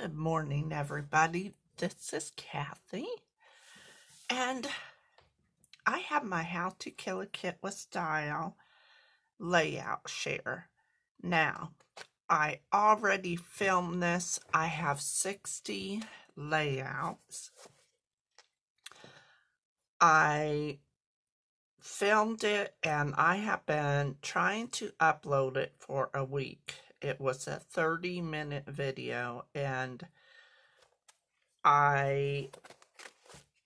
Good morning, everybody. This is Kathy, and I have my How to Kill a Kit with Style layout share. Now, I already filmed this. I have 60 layouts. I filmed it, and I have been trying to upload it for a week. It was a 30-minute video, and I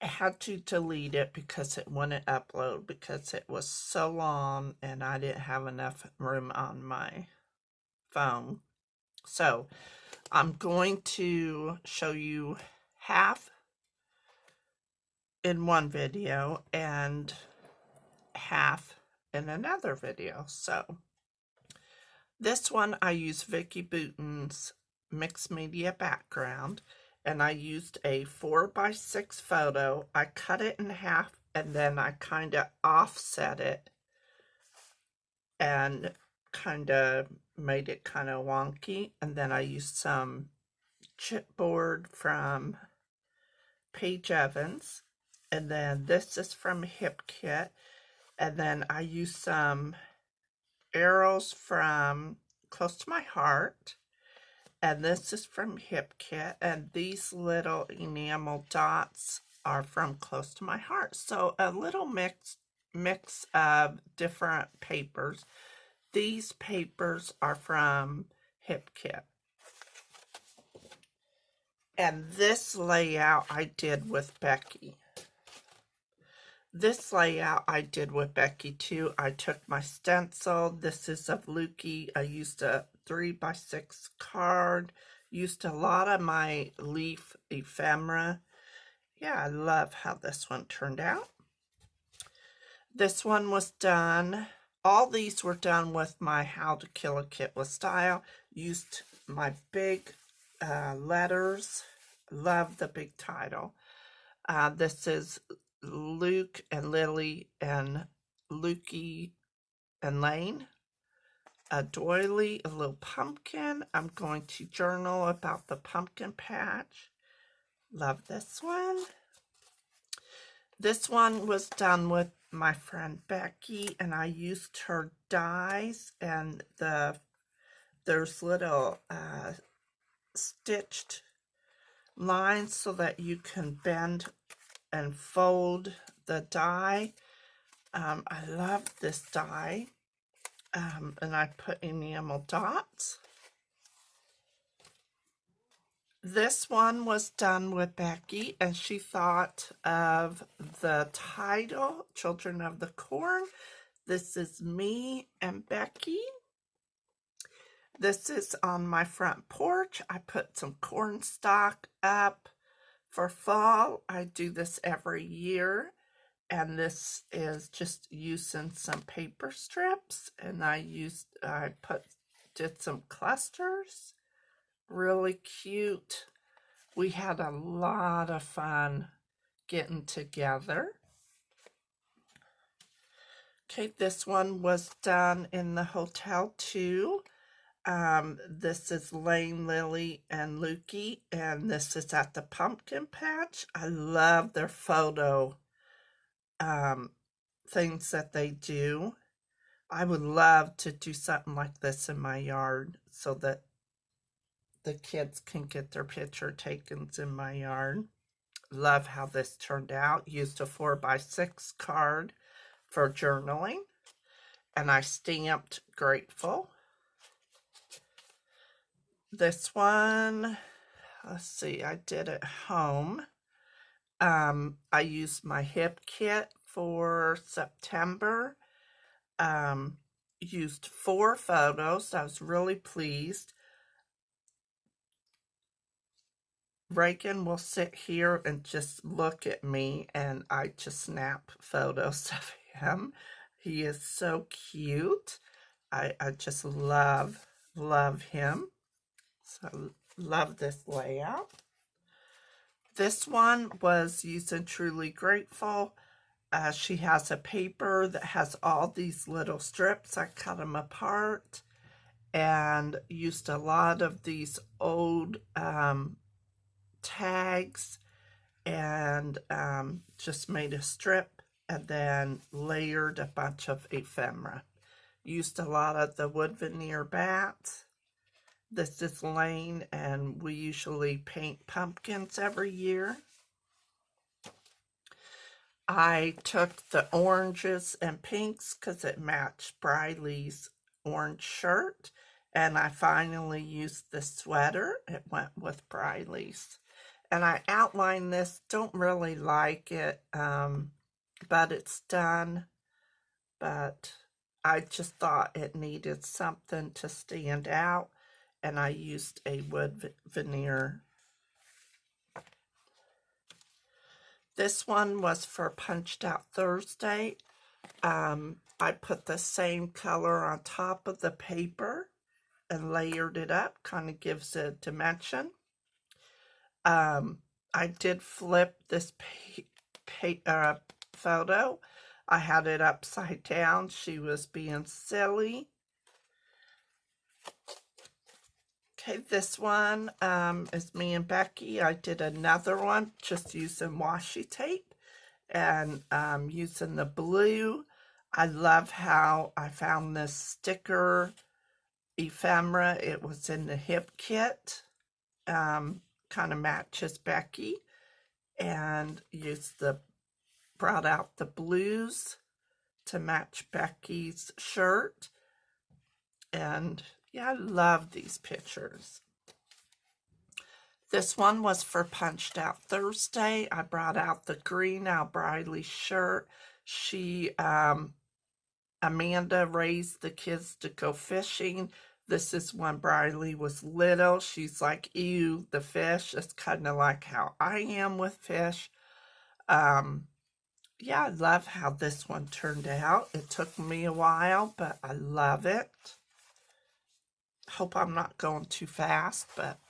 had to delete it because it wouldn't upload because it was so long and I didn't have enough room on my phone. So I'm going to show you half in one video and half in another video. So this one I use Vicky Bouton's mixed media background, and I used a 4x6 photo. I cut it in half and then I kind of offset it and kind of made it kind of wonky. And then I used some chipboard from Paige Evans, and then this is from Hip Kit, and then I used some arrows from Close to My Heart, and this is from Hip Kit, and these little enamel dots are from Close to My Heart. So a little mix of different papers. These papers are from Hip Kit. And this layout I did with Becky. This layout I did with Becky too. I took my stencil. This is of Lukey. I used a 3x6 card. Used a lot of my leaf ephemera. Yeah, I love how this one turned out. This one was done. All these were done with my How to Kill a Kit with Style. Used my big letters. Love the big title. This is Luke and Lily and Lukey and Lane. A doily, a little pumpkin. I'm going to journal about the pumpkin patch. Love this one. This one was done with my friend Becky, and I used her dies, and there's little stitched lines so that you can bend and fold the die. I love this die, and I put enamel dots. This one was done with Becky, and she thought of the title, Children of the Corn. This is me and Becky. This is on my front porch. I put some corn stalk up for fall. I do this every year, and this is just using some paper strips, and I did some clusters. Really cute. We had a lot of fun getting together. Okay, this one was done in the hotel too. This is Lane, Lily, and Lukey, and this is at the pumpkin patch. I love their photo things that they do. I would love to do something like this in my yard so that the kids can get their picture taken in my yard. Love how this turned out. Used a 4x6 card for journaling, and I stamped grateful. This one, let's see, I did at home. I used my Hip Kit for September. Used 4 photos. I was really pleased. Reagan will sit here and just look at me, and I just snap photos of him. He is so cute. I just love him. So love this layout. This one was using Truly Grateful. She has a paper that has all these little strips. I cut them apart, and used a lot of these old tags and just made a strip and then layered a bunch of ephemera. Used a lot of the wood veneer bats. This is Lane, and we usually paint pumpkins every year. I took the oranges and pinks because it matched Briley's orange shirt, and I finally used the sweater. It went with Briley's. And I outlined this, don't really like it, but it's done. But I just thought it needed something to stand out, and I used a wood veneer. This one was for Punched Out Thursday. I put the same color on top of the paper and layered it up, kind of gives a dimension. I did flip this photo. I had it upside down. She was being silly. Okay, this one is me and Becky. I did another one just using washi tape and using the blue. I love how I found this sticker ephemera. It was in the hip kit. Kind of matches Becky, and brought out the blues to match Becky's shirt. And yeah, I love these pictures. This one was for Punched Out Thursday. I brought out the green Al Briley shirt. Amanda raised the kids to go fishing. This is when Briley was little. She's like, ew, the fish. It's kind of like how I am with fish. Yeah, I love how this one turned out. It took me a while, but I love it. Hope I'm not going too fast, but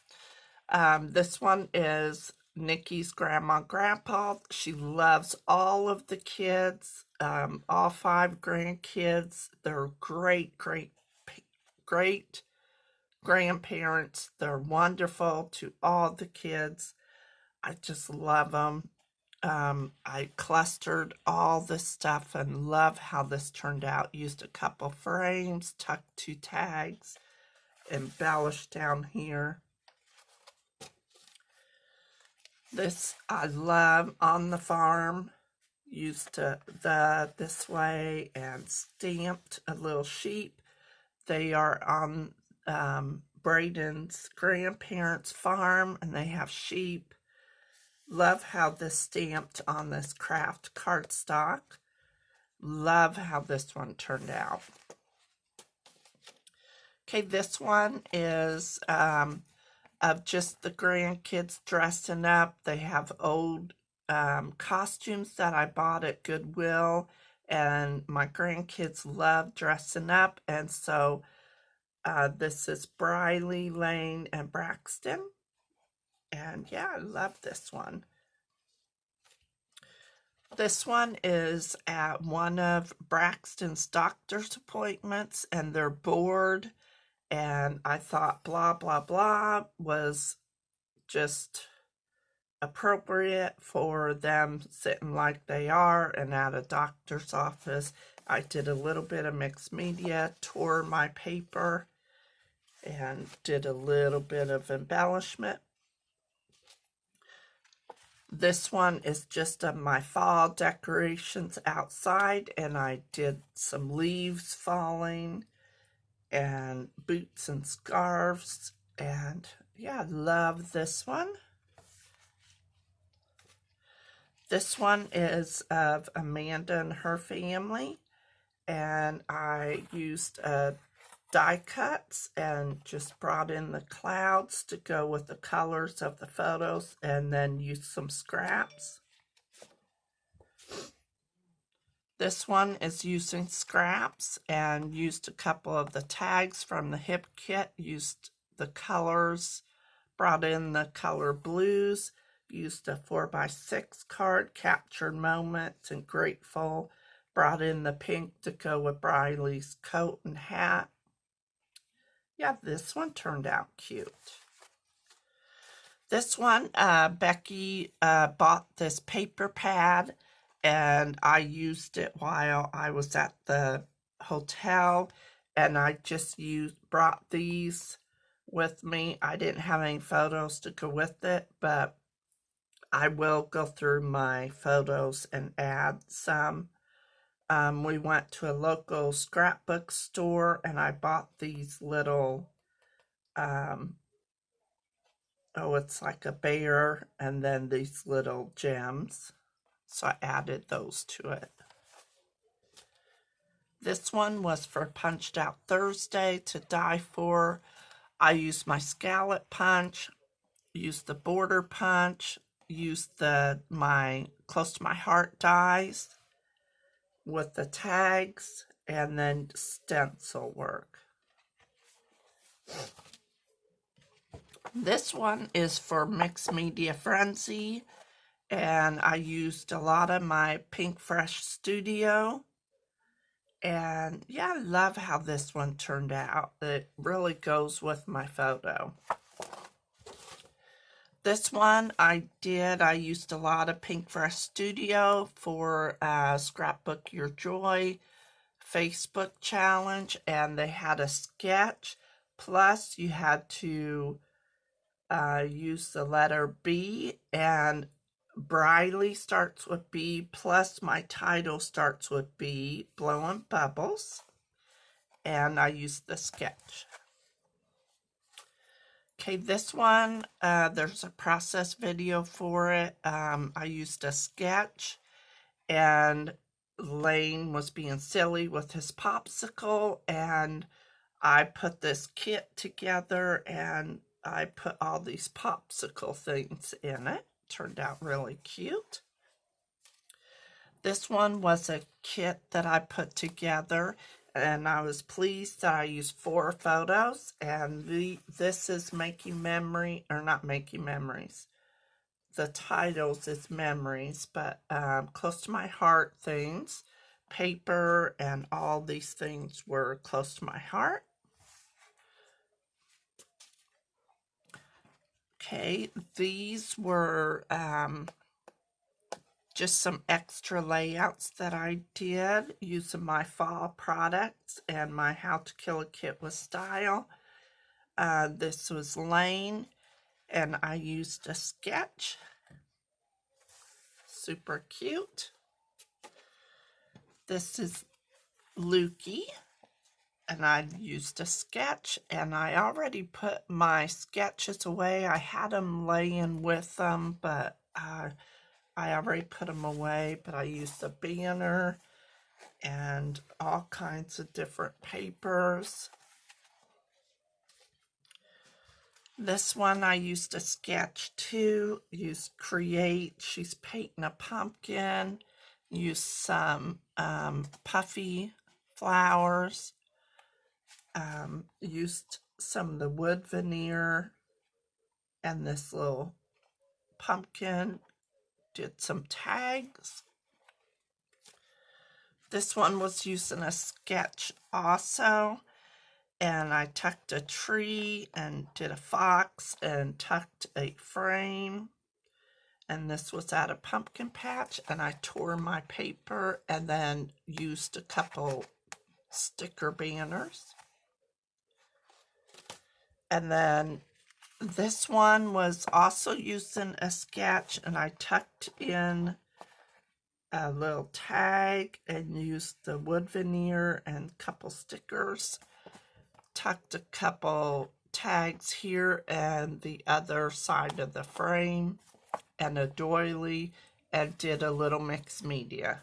this one is Nikki's grandma and grandpa. She loves all of the kids, all 5 grandkids. They're great grandparents. They're wonderful to all the kids. I just love them. I clustered all this stuff and love how this turned out. Used a couple frames, tucked 2 tags, embellished down here. This I love on the farm. Used this way and stamped a little sheep. They are on Braden's grandparents' farm, and they have sheep. Love how this stamped on this craft cardstock. Love how this one turned out. Okay, this one is of just the grandkids dressing up. They have old costumes that I bought at Goodwill, and my grandkids love dressing up, and so this is Briley, Lane, and Braxton. And yeah, I love this one. This one is at one of Braxton's doctor's appointments, and they're bored, and I thought blah, blah, blah was just appropriate for them sitting like they are and at a doctor's office. I did a little bit of mixed media, tore my paper, and did a little bit of embellishment. This one is just of my fall decorations outside, and I did some leaves falling and boots and scarves, and yeah, I love this one. This one is of Amanda and her family, and I used die cuts and just brought in the clouds to go with the colors of the photos, and then used some scraps. This one is using scraps and used a couple of the tags from the hip kit, used the colors, brought in the color blues, used a 4x6 card, captured moments and grateful, brought in the pink to go with Briley's coat and hat. Yeah, this one turned out cute. This one, Becky bought this paper pad, and I used it while I was at the hotel, and I just brought these with me. I didn't have any photos to go with it, but I will go through my photos and add some. We went to a local scrapbook store, and I bought these little, it's like a bear, and then these little gems. So I added those to it. This one was for Punched Out Thursday, to die for. I used my scallop punch, used the border punch, used my close to my heart dies with the tags, and then stencil work. This one is for Mixed Media Frenzy, and I used a lot of my Pink Fresh Studio. And yeah, I love how this one turned out. It really goes with my photo. This one I used a lot of Pink Fresh Studio for Scrapbook Your Joy Facebook challenge, and they had a sketch, plus you had to use the letter B, and Briley starts with B, plus my title starts with B, Blowing Bubbles, and I used the sketch. Okay, this one, there's a process video for it. I used a sketch, and Lane was being silly with his popsicle, and I put this kit together, and I put all these popsicle things in it. Turned out really cute. This one was a kit that I put together, and I was pleased that I used 4 photos, and this is Making Memory, or not Making Memories. The titles is Memories, but close to my heart things, paper, and all these things were close to my heart. Okay, these were just some extra layouts that I did using my fall products and my How to Kill a Kit with Style. This was Lane, and I used a sketch. Super cute. This is Lukey, and I used a sketch, and I already put my sketches away. I had them laying with them, but I already put them away, but I used a banner and all kinds of different papers. This one I used a sketch too, used Create, she's painting a pumpkin, used some puffy flowers, used some of the wood veneer and this little pumpkin, did some tags. This one was using a sketch also, and I tucked a tree and did a fox and tucked a frame. And this was at a pumpkin patch, and I tore my paper and then used a couple sticker banners. And then this one was also using a sketch, and I tucked in a little tag and used the wood veneer and a couple stickers. Tucked a couple tags here and the other side of the frame and a doily, and did a little mixed media.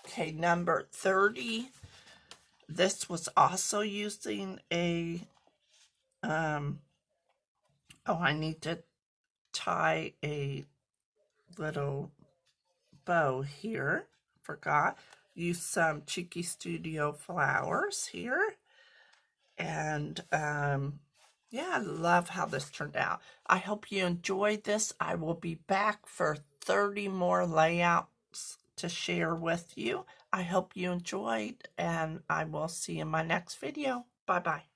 Okay, number 30. This was also using a I need to tie a little bow here. Forgot. Use some Cheeky Studio flowers here. And yeah, I love how this turned out. I hope you enjoyed this. I will be back for 30 more layouts to share with you. I hope you enjoyed, and I will see you in my next video. Bye-bye.